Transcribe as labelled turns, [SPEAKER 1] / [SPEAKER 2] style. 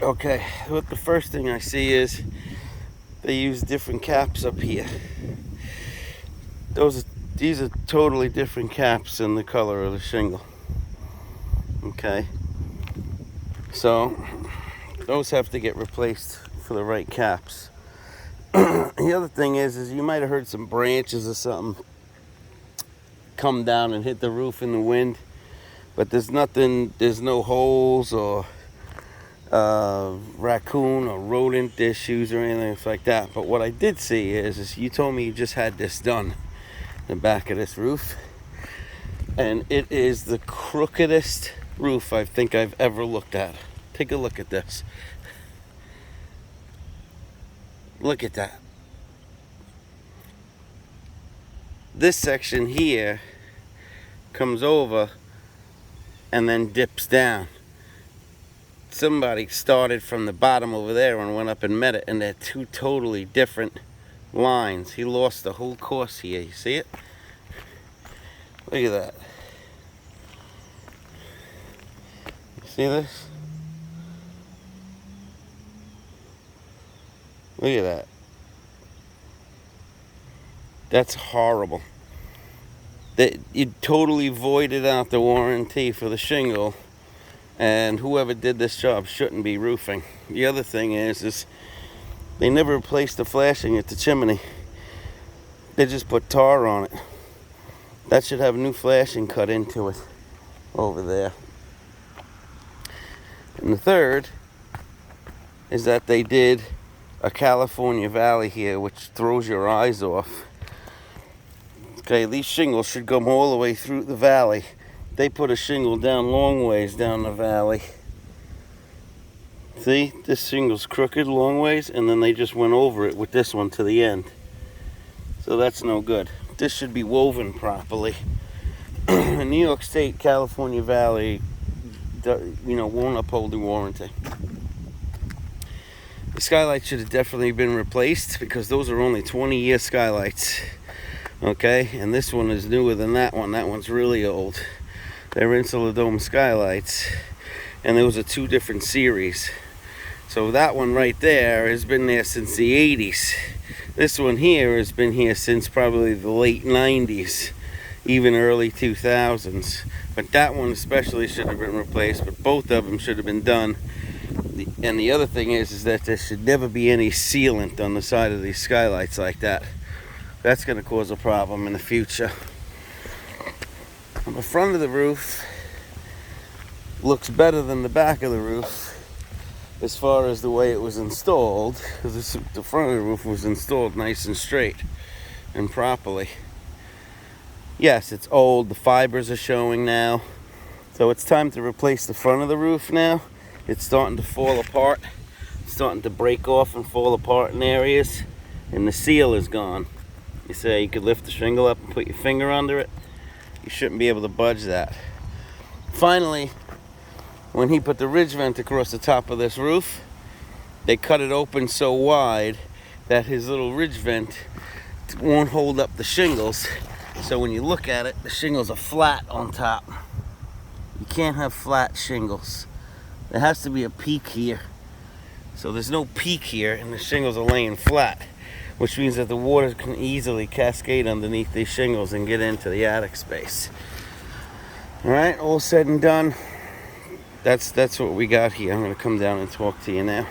[SPEAKER 1] Okay, what the first thing I see is they use different caps up here. These are totally different caps in the color of the shingle. Okay, so those have to get replaced for the right caps. The other thing is you might have heard some branches or something come down and hit the roof in the wind, but there's no holes or raccoon or rodent issues or anything like that. But what I did see is you told me you just had this done, the back of this roof, and it is the crookedest roof I think I've ever looked at. Take a look at this. Look at that. This section here comes over and then dips down. Somebody started from the bottom over there and went up and met it, and they're two totally different lines. He lost the whole course here. You see it? Look at that. You see this? Look at that. That's horrible. That you totally voided out the warranty for the shingle, and whoever did this job shouldn't be roofing. The other thing is they never replaced the flashing at the chimney. They just put tar on it. That should have new flashing cut into it over there. And the third is that they did a California Valley here, which throws your eyes off. Okay, these shingles should come all the way through the valley. They put a shingle down long ways down the valley. See, this shingle's crooked long ways, and then they just went over it with this one to the end. So that's no good. This should be woven properly. In New York State, California Valley, won't uphold the warranty. The skylights should have definitely been replaced, because those are only 20-year skylights. Okay, and this one is newer than that one. That one's really old. They're insular dome skylights, and those are two different series. So that one right there has been there since the 80s. This one here has been here since probably the late 90s, even early 2000s. But that one especially should have been replaced, but both of them should have been done. And the other thing is that there should never be any sealant on the side of these skylights like that. That's going to cause a problem in the future. The front of the roof looks better than the back of the roof as far as the way it was installed, because the front of the roof was installed nice and straight and properly. Yes, it's old. The fibers are showing now. So it's time to replace the front of the roof now. It's starting to fall apart. It's starting to break off and fall apart in areas, and the seal is gone. You say you could lift the shingle up and put your finger under it. You shouldn't be able to budge that. Finally, when he put the ridge vent across the top of this roof, they cut it open so wide that his little ridge vent won't hold up the shingles. So when you look at it, the shingles are flat on top. You can't have flat shingles. There has to be a peak here. So there's no peak here, and the shingles are laying flat, which means that the water can easily cascade underneath these shingles and get into the attic space. All right, all said and done, that's what we got here. I'm going to come down and talk to you now.